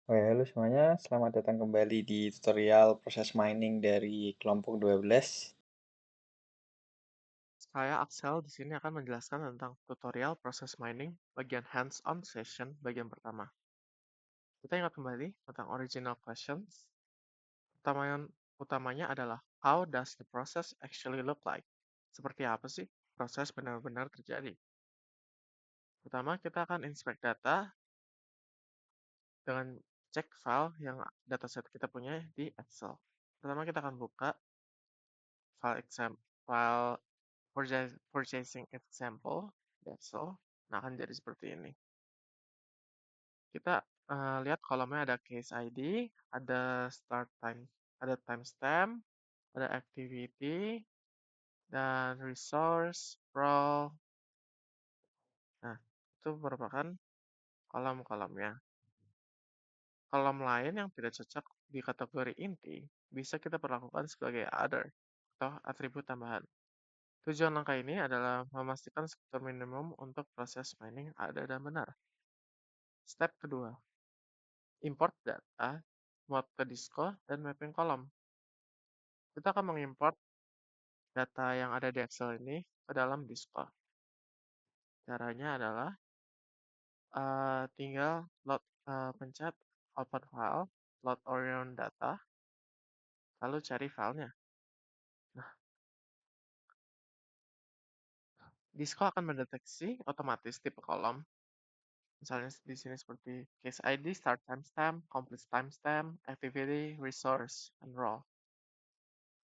Oke, halo semuanya, selamat datang kembali di tutorial proses mining dari kelompok 12. Saya Axel di sini akan menjelaskan tentang tutorial proses mining bagian hands-on session bagian pertama. Kita ingat kembali tentang original questions. Utamanya adalah how does the process actually look like? Seperti apa sih proses benar-benar terjadi? Pertama, kita akan inspect data dengan cek file yang dataset kita punya di Excel. Pertama, kita akan buka file purchasing example di Excel. Nah, akan jadi seperti ini. Kita lihat kolomnya ada case ID, ada start time, ada timestamp, ada activity, dan resource, role. Nah, itu merupakan kolom-kolomnya. Kolom lain yang tidak cocok di kategori inti bisa kita perlakukan sebagai other atau atribut tambahan. Tujuan langkah ini adalah memastikan struktur minimum untuk proses mining ada dan benar. Step kedua, import data, muat ke Disco, dan mapping kolom. Kita akan mengimport data yang ada di Excel ini ke dalam Discord. Caranya adalah tinggal pencet open file, load orion data, lalu cari filenya. Nah, Discord akan mendeteksi otomatis tipe kolom. Misalnya di sini seperti case ID, start timestamp, complete timestamp, activity, resource, and role.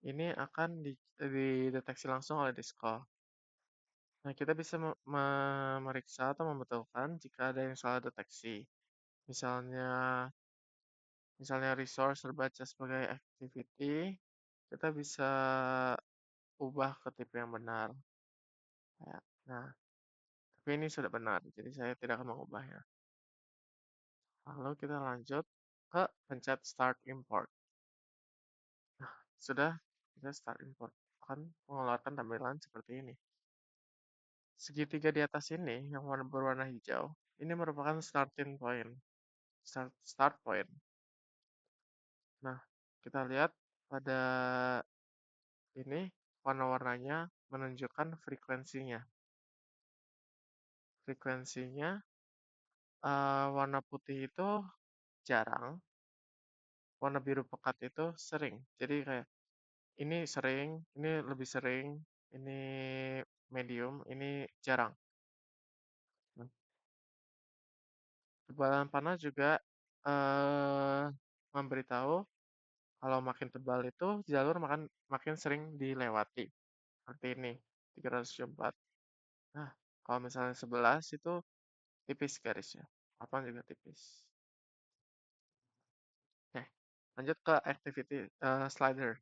Ini akan dideteksi langsung oleh Discord. Nah, kita bisa memeriksa atau membetulkan jika ada yang salah deteksi. Misalnya misalnya resource terbaca sebagai activity, kita bisa ubah ke tipe yang benar. Ya. Nah, tapi ini sudah benar, jadi saya tidak akan mengubahnya. Lalu kita lanjut ke pencet start import. Nah, sudah kita start import. Akan mengeluarkan tampilan seperti ini. Segitiga di atas ini yang berwarna hijau, ini merupakan starting point. Start point. Nah, kita lihat pada ini warna-warnanya menunjukkan frekuensinya. Frekuensinya warna putih itu jarang, warna biru pekat itu sering. Jadi kayak ini sering, ini lebih sering, ini medium, ini jarang. Nah, tebalan panel juga eh, memberitahu kalau makin tebal itu jalur makin sering dilewati. Seperti ini, 304. Nah, kalau misalnya 11 itu tipis garisnya. 8 juga tipis. Oke, lanjut ke activity slider.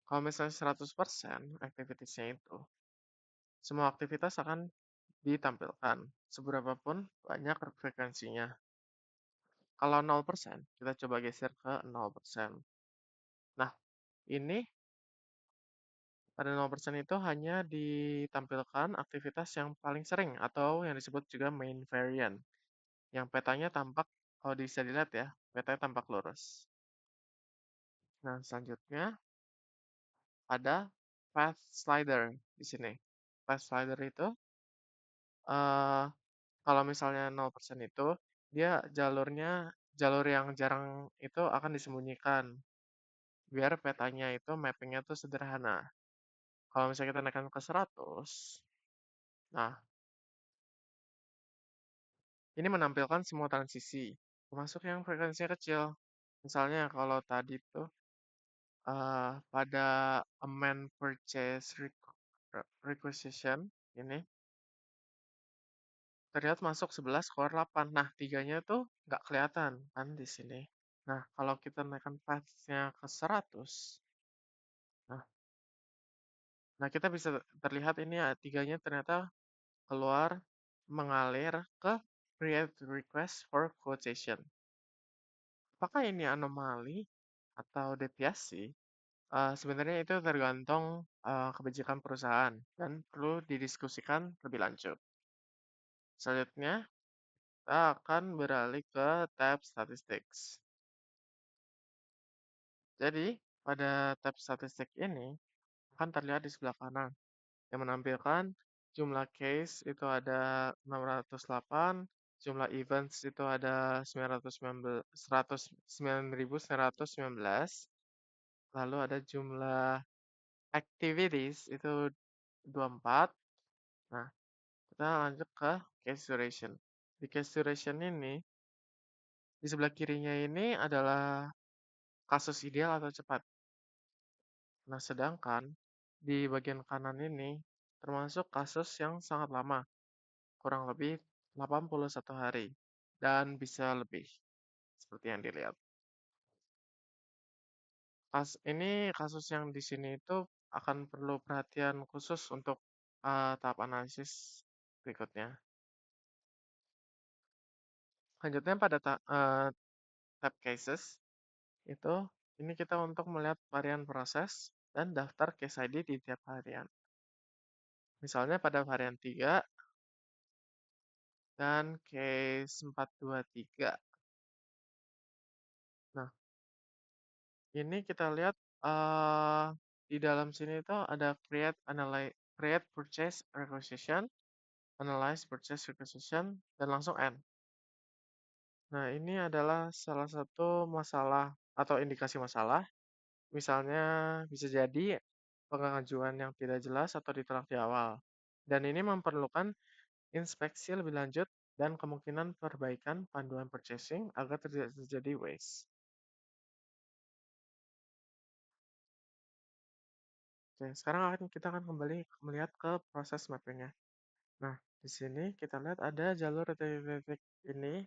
Kalau misalnya 100% activity-nya itu, semua aktivitas akan ditampilkan, seberapapun banyak frekuensinya. Kalau 0%, kita coba geser ke 0%. Nah, ini pada 0% itu hanya ditampilkan aktivitas yang paling sering atau yang disebut juga main variant. Yang petanya tampak, kalau bisa dilihat ya, petanya tampak lurus. Nah, selanjutnya ada path slider di sini. Path slider itu eh kalau misalnya 0% itu dia jalur yang jarang itu akan disembunyikan biar petanya itu mappingnya tuh sederhana. Kalau misalnya kita naikkan ke 100, nah ini menampilkan semua transisi, termasuk yang frekuensinya kecil. Misalnya kalau tadi tuh pada amend purchase requisition ini terlihat masuk 11 keluar 8. Nah, tiganya tuh nggak kelihatan kan di sini. Nah, kalau kita naikkan path-nya ke 100, nah, nah kita bisa terlihat ini ya, tiganya ternyata keluar mengalir ke create request for quotation. Apakah ini anomali atau deviasi? Sebenarnya itu tergantung kebijakan perusahaan dan perlu didiskusikan lebih lanjut. Selanjutnya, kita akan beralih ke tab Statistics. Jadi, pada tab statistik ini akan terlihat di sebelah kanan yang menampilkan jumlah case itu ada 608, jumlah events itu ada 9.919, lalu ada jumlah activities itu 24. Nah, kita lanjut ke case duration. Di case duration ini, di sebelah kirinya ini adalah kasus ideal atau cepat. Nah, sedangkan di bagian kanan ini termasuk kasus yang sangat lama, kurang lebih 81 hari, dan bisa lebih, seperti yang dilihat. Ini kasus yang di sini itu akan perlu perhatian khusus untuk tahap analisis berikutnya. Selanjutnya pada tab cases, itu ini kita untuk melihat varian proses dan daftar case ID di tiap varian. Misalnya pada varian 3 dan case 423. Nah, ini kita lihat di dalam sini itu ada create purchase requisition, analyze purchase requisition, dan langsung end. Nah, ini adalah salah satu masalah atau indikasi masalah. Misalnya bisa jadi pengajuan yang tidak jelas atau ditolak di awal. Dan ini memerlukan inspeksi lebih lanjut dan kemungkinan perbaikan panduan purchasing agar tidak terjadi waste. Oke, sekarang kita akan kembali melihat ke proses mappingnya. Nah, di sini kita lihat ada jalur titik-titik ini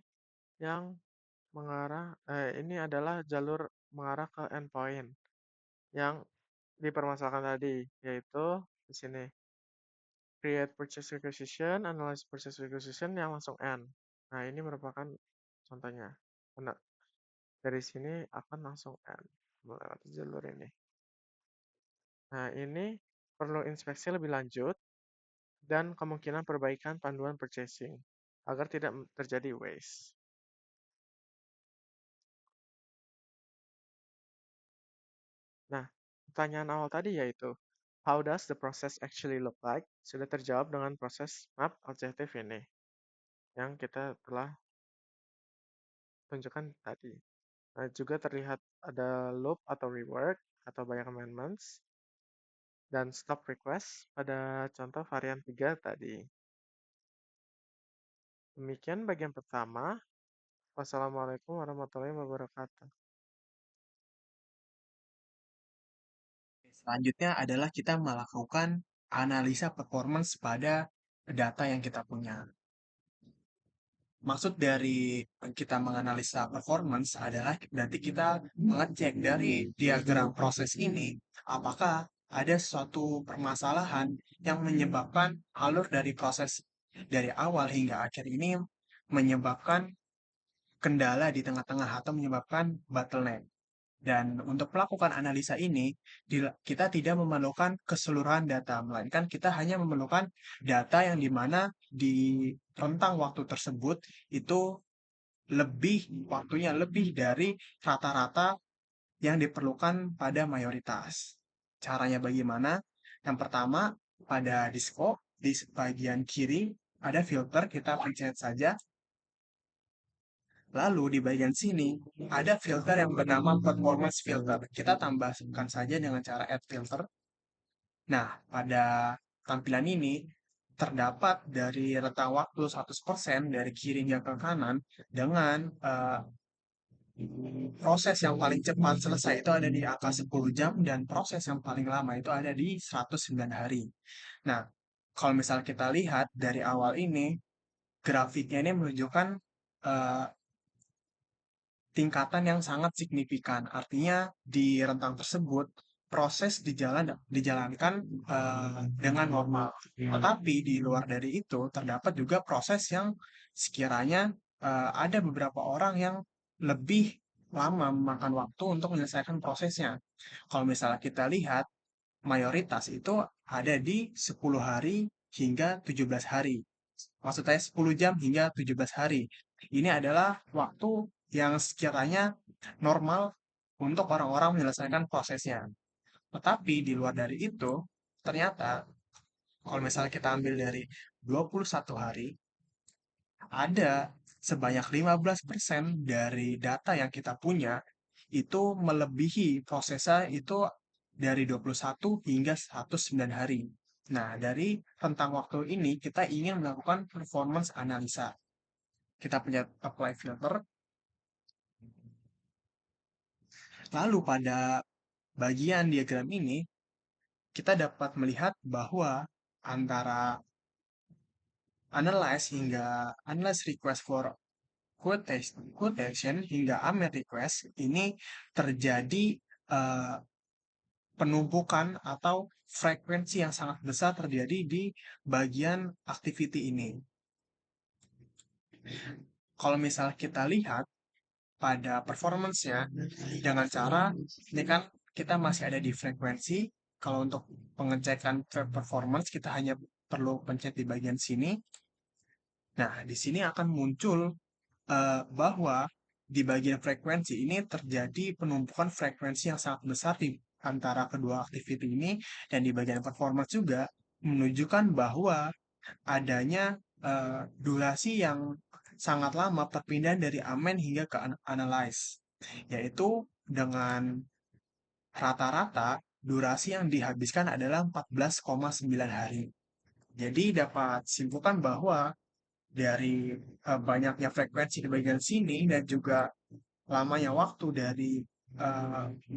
yang ini adalah jalur mengarah ke endpoint yang dipermasalahkan tadi, yaitu di sini create purchase requisition, analyze purchase requisition yang langsung end. Nah, ini merupakan contohnya. Nah, dari sini akan langsung end melewati jalur ini. Nah, ini perlu inspeksi lebih lanjut dan kemungkinan perbaikan panduan purchasing agar tidak terjadi waste. Nah, pertanyaan awal tadi yaitu, how does the process actually look like? Sudah terjawab dengan proses map objektif ini yang kita telah tunjukkan tadi. Nah, juga terlihat ada loop atau rework atau banyak amendments dan stop request pada contoh varian 3 tadi. Demikian bagian pertama. Wassalamualaikum warahmatullahi wabarakatuh. Selanjutnya adalah kita melakukan analisa performance pada data yang kita punya. Maksud dari kita menganalisa performance adalah berarti kita mengecek dari diagram proses ini apakah ada suatu permasalahan yang menyebabkan alur dari proses dari awal hingga akhir ini menyebabkan kendala di tengah-tengah atau menyebabkan bottleneck. Dan untuk melakukan analisa ini, kita tidak memerlukan keseluruhan data, melainkan kita hanya memerlukan data yang dimana di rentang waktu tersebut itu waktunya lebih dari rata-rata yang diperlukan pada mayoritas. Caranya bagaimana? Yang pertama, pada di scope, di bagian kiri ada filter, kita pencet saja. Lalu di bagian sini ada filter yang bernama performance filter. Kita tambahkan saja dengan cara add filter. Nah, pada tampilan ini terdapat dari rentang waktu 100% dari kiri hingga ke kanan dengan proses yang paling cepat selesai itu ada di angka 10 jam dan proses yang paling lama itu ada di 109 hari. Nah, kalau misal kita lihat dari awal ini, grafiknya ini menunjukkan eh, tingkatan yang sangat signifikan. Artinya di rentang tersebut proses dijalankan dengan normal. Tetapi di luar dari itu terdapat juga proses yang sekiranya ada beberapa orang yang lebih lama memakan waktu untuk menyelesaikan prosesnya. Kalau misalnya kita lihat mayoritas itu ada di 10 hari hingga 17 hari. Maksud saya 10 jam hingga 17 hari. ini adalah waktu yang sekiranya normal untuk orang-orang menyelesaikan prosesnya. Tetapi di luar dari itu, ternyata kalau misalnya kita ambil dari 21 hari, ada sebanyak 15% dari data yang kita punya itu melebihi prosesnya itu dari 21 hingga 109 hari. Nah, dari rentang waktu ini kita ingin melakukan performance analisa. Kita punya apply filter. Lalu pada bagian diagram ini, kita dapat melihat bahwa antara analyze request for quotation hingga AMER request ini terjadi eh, penumpukan atau frekuensi yang sangat besar terjadi di bagian activity ini. Kalau misal kita lihat pada performance-nya dengan cara ini kan kita masih ada di frekuensi. Kalau untuk pengecekan performance kita hanya perlu pencet di bagian sini. Nah, di sini akan muncul bahwa di bagian frekuensi ini terjadi penumpukan frekuensi yang sangat besar di antara kedua activity ini, dan di bagian performance juga menunjukkan bahwa adanya durasi yang sangat lama perpindahan dari amen hingga ke analyze, yaitu dengan rata-rata durasi yang dihabiskan adalah 14,9 hari. Jadi dapat simpulkan bahwa dari banyaknya frekuensi di bagian sini dan juga lamanya waktu dari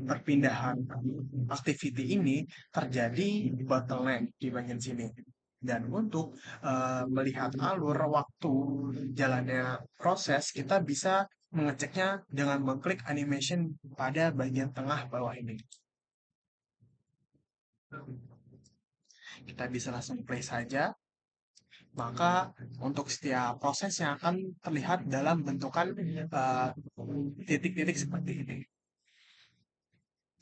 perpindahan activity ini terjadi bottleneck di bagian sini. Dan untuk melihat alur waktu jalannya proses, kita bisa mengeceknya dengan mengklik animation pada bagian tengah bawah ini. Kita bisa langsung play saja. Maka untuk setiap prosesnya akan terlihat dalam bentukan titik-titik seperti ini.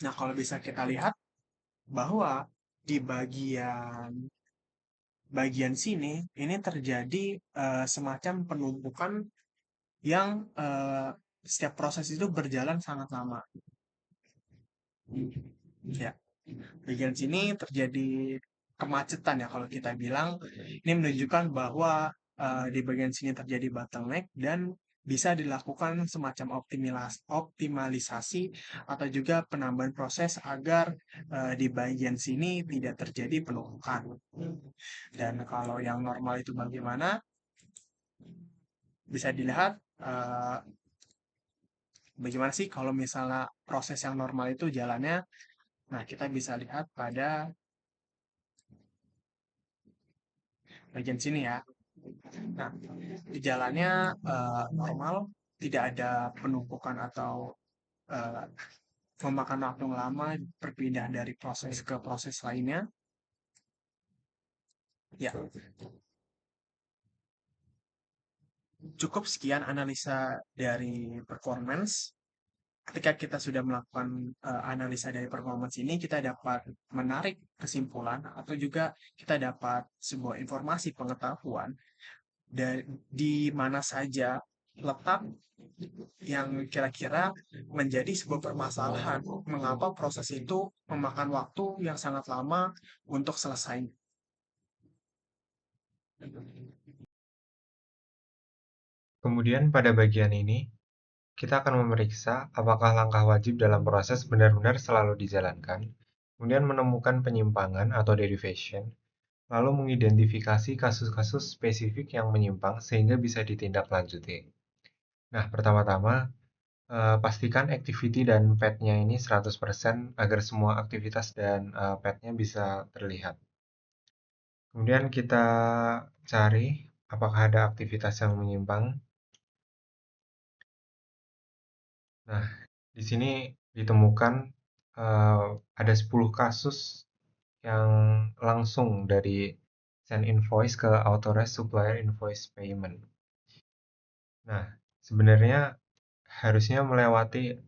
Nah, kalau bisa kita lihat bahwa di bagian sini ini terjadi semacam penumpukan yang setiap proses itu berjalan sangat lama. Ya, bagian sini terjadi kemacetan ya kalau kita bilang. Ini menunjukkan bahwa di bagian sini terjadi bottleneck dan bisa dilakukan semacam optimalisasi atau juga penambahan proses agar di bagian sini tidak terjadi penumpukan. Dan kalau yang normal itu bagaimana? Bisa dilihat bagaimana sih kalau misalnya proses yang normal itu jalannya. Nah, kita bisa lihat pada bagian sini ya. Nah, di jalannya normal, tidak ada penumpukan atau memakan waktu lama berpindah dari proses ke proses lainnya. Ya, cukup sekian analisa dari performance. Ketika kita sudah melakukan analisa dari performance ini, kita dapat menarik kesimpulan atau juga kita dapat sebuah informasi pengetahuan di mana saja letak yang kira-kira menjadi sebuah permasalahan mengapa proses itu memakan waktu yang sangat lama untuk selesai. Kemudian pada bagian ini, kita akan memeriksa apakah langkah wajib dalam proses benar-benar selalu dijalankan, kemudian menemukan penyimpangan atau derivation, lalu mengidentifikasi kasus-kasus spesifik yang menyimpang sehingga bisa ditindaklanjuti. Nah, pertama-tama, pastikan activity dan path-nya ini 100% agar semua aktivitas dan path-nya bisa terlihat. Kemudian kita cari apakah ada aktivitas yang menyimpang. Nah, di sini ditemukan ada 10 kasus yang langsung dari send invoice ke authorized supplier invoice payment. Nah, sebenarnya harusnya melewati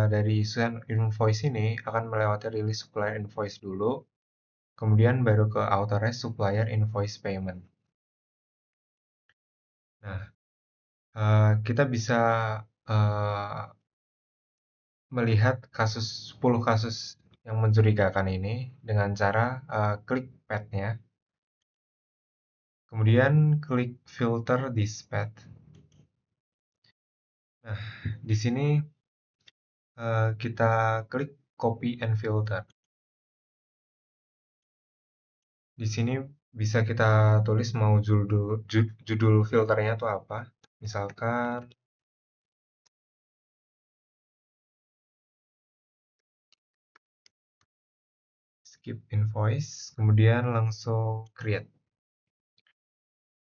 dari send invoice ini akan melewati release supplier invoice dulu, kemudian baru ke authorized supplier invoice payment. Nah, kita bisa melihat 10 kasus yang mencurigakan ini dengan cara klik path-nya, kemudian klik filter this path. Nah, di sini kita klik copy and filter. Di sini bisa kita tulis mau judul filternya itu apa. Misalkan skip invoice, kemudian langsung create.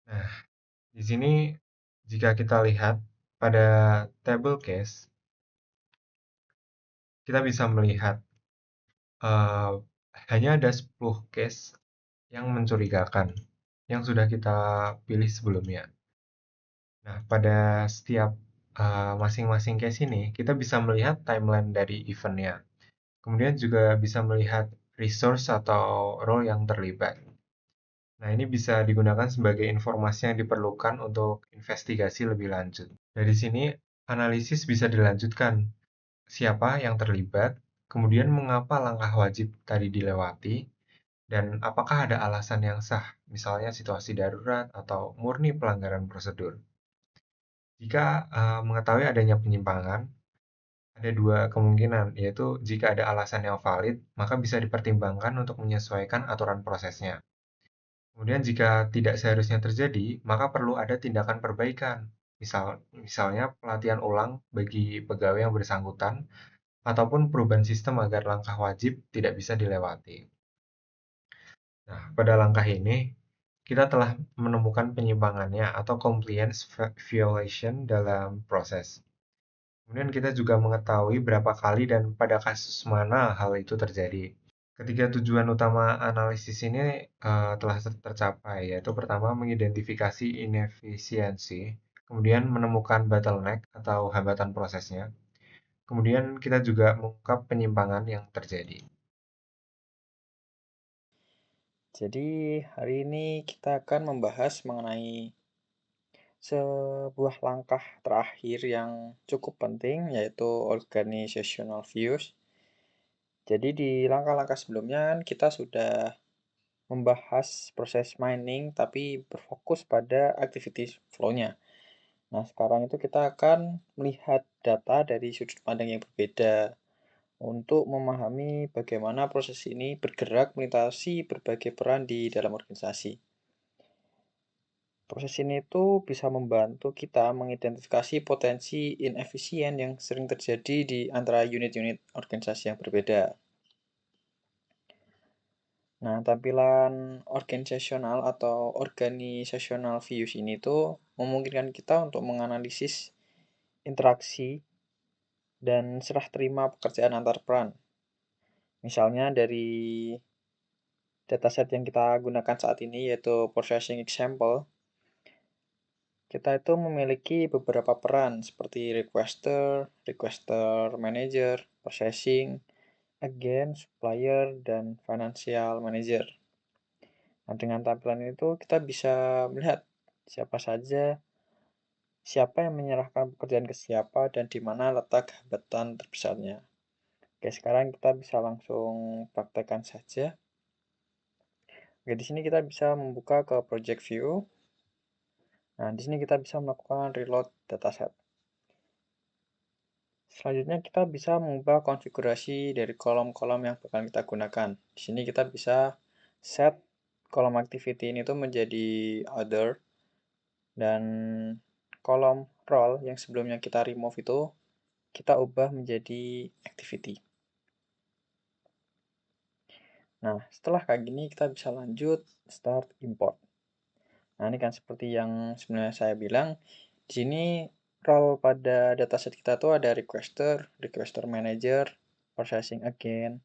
Nah, di sini jika kita lihat pada table case, kita bisa melihat hanya ada 10 case yang mencurigakan yang sudah kita pilih sebelumnya. Nah, pada setiap masing-masing case ini, kita bisa melihat timeline dari event-nya. Kemudian juga bisa melihat resource atau role yang terlibat. Nah, ini bisa digunakan sebagai informasi yang diperlukan untuk investigasi lebih lanjut. Dari sini, analisis bisa dilanjutkan. Siapa yang terlibat, kemudian mengapa langkah wajib tadi dilewati, dan apakah ada alasan yang sah, misalnya situasi darurat atau murni pelanggaran prosedur. Jika mengetahui adanya penyimpangan, ada dua kemungkinan, yaitu jika ada alasan yang valid, maka bisa dipertimbangkan untuk menyesuaikan aturan prosesnya. Kemudian jika tidak seharusnya terjadi, maka perlu ada tindakan perbaikan. Misalnya pelatihan ulang bagi pegawai yang bersangkutan, ataupun perubahan sistem agar langkah wajib tidak bisa dilewati. Nah, pada langkah ini, kita telah menemukan penyimpangannya atau compliance violation dalam proses. Kemudian kita juga mengetahui berapa kali dan pada kasus mana hal itu terjadi. Ketiga tujuan utama analisis ini telah tercapai, yaitu pertama mengidentifikasi inefisiensi, kemudian menemukan bottleneck atau hambatan prosesnya, kemudian kita juga mengungkap penyimpangan yang terjadi. Jadi hari ini kita akan membahas mengenai sebuah langkah terakhir yang cukup penting, yaitu organizational views. Jadi di langkah-langkah sebelumnya kita sudah membahas proses mining tapi berfokus pada activity flow-nya. Nah, sekarang itu kita akan melihat data dari sudut pandang yang berbeda untuk memahami bagaimana proses ini bergerak melintasi berbagai peran di dalam organisasi. Proses ini tuh bisa membantu kita mengidentifikasi potensi inefisien yang sering terjadi di antara unit-unit organisasi yang berbeda. Nah, tampilan organisasional atau organizational views ini tuh memungkinkan kita untuk menganalisis interaksi dan serah terima pekerjaan antar peran. Misalnya dari dataset yang kita gunakan saat ini yaitu processing example, kita itu memiliki beberapa peran seperti requester manager, processing, agent, supplier, dan financial manager. Nah, dengan tampilan itu kita bisa melihat siapa yang menyerahkan pekerjaan ke siapa, dan di mana letak hambatan terbesarnya. Oke, sekarang kita bisa langsung praktekkan saja. Oke, di sini kita bisa membuka ke project view. Nah, di sini kita bisa melakukan reload dataset. Selanjutnya kita bisa mengubah konfigurasi dari kolom-kolom yang bakal kita gunakan. Di sini kita bisa set kolom activity ini tuh menjadi other, dan kolom role yang sebelumnya kita remove itu kita ubah menjadi activity. Nah, setelah kayak gini kita bisa lanjut start import. Nah, ini kan seperti yang sebenarnya saya bilang, di sini role pada dataset kita tuh ada requester manager, processing agent,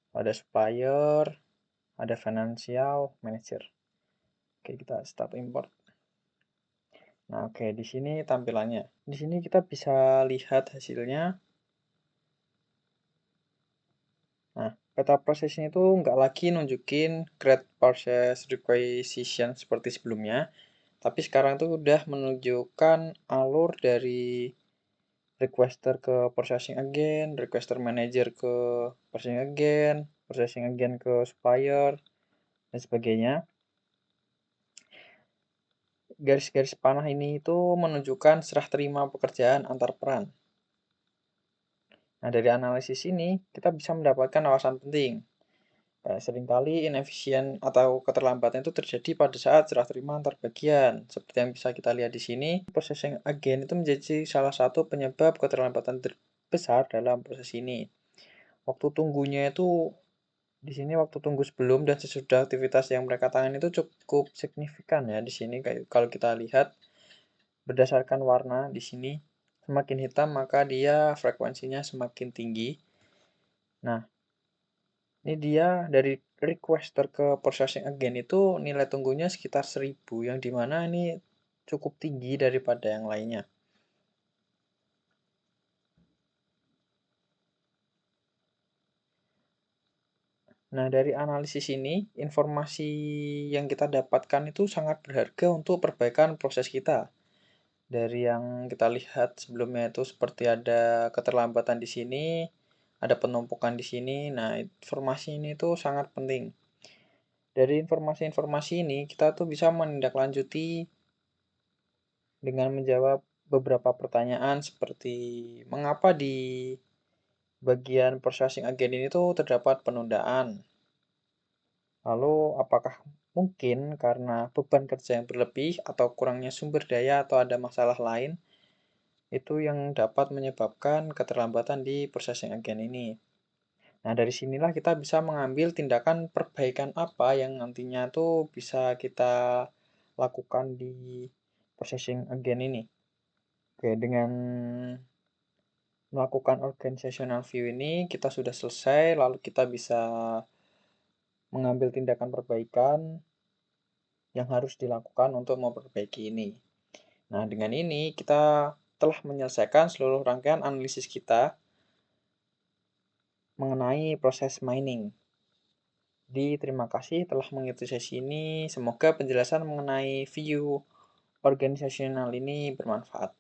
ada supplier, ada financial manager. Oke, kita start import. Nah, oke, di sini tampilannya. Di sini kita bisa lihat hasilnya. Nah, peta proses ini tuh nggak lagi nunjukin create process requisition seperti sebelumnya, Tapi sekarang tuh udah menunjukkan alur dari requester ke processing agent, requester manager ke processing agent ke supplier, dan sebagainya. Garis-garis panah ini itu menunjukkan serah terima pekerjaan antar peran. Nah, dari analisis ini kita bisa mendapatkan wawasan penting. Seringkali inefisien atau keterlambatan itu terjadi pada saat serah terima antar bagian. Seperti yang bisa kita lihat di sini, processing agent itu menjadi salah satu penyebab keterlambatan terbesar dalam proses ini. Waktu tunggunya itu di sini waktu tunggu sebelum dan sesudah aktivitas yang mereka tangani itu cukup signifikan ya di sini. Kayak kalau kita lihat berdasarkan warna di sini, semakin hitam maka dia frekuensinya semakin tinggi. Nah, ini dia dari requester ke processing agent itu nilai tunggunya sekitar 1000, yang dimana ini cukup tinggi daripada yang lainnya. Nah, dari analisis ini, informasi yang kita dapatkan itu sangat berharga untuk perbaikan proses kita. Dari yang kita lihat sebelumnya itu seperti ada keterlambatan di sini, ada penumpukan di sini. Nah, informasi ini tuh sangat penting. Dari informasi-informasi ini, kita tuh bisa menindaklanjuti dengan menjawab beberapa pertanyaan seperti mengapa di bagian processing agent ini tuh terdapat penundaan. Lalu apakah mungkin karena beban kerja yang berlebih atau kurangnya sumber daya atau ada masalah lain itu yang dapat menyebabkan keterlambatan di processing agent ini. Nah, dari sinilah kita bisa mengambil tindakan perbaikan apa yang nantinya tuh bisa kita lakukan di processing agent ini. Oke, dengan melakukan organizational view ini kita sudah selesai, lalu kita bisa mengambil tindakan perbaikan yang harus dilakukan untuk memperbaiki ini. Nah, dengan ini kita telah menyelesaikan seluruh rangkaian analisis kita mengenai proses mining. Terima kasih telah mengikuti sesi ini. Semoga penjelasan mengenai view organisasional ini bermanfaat.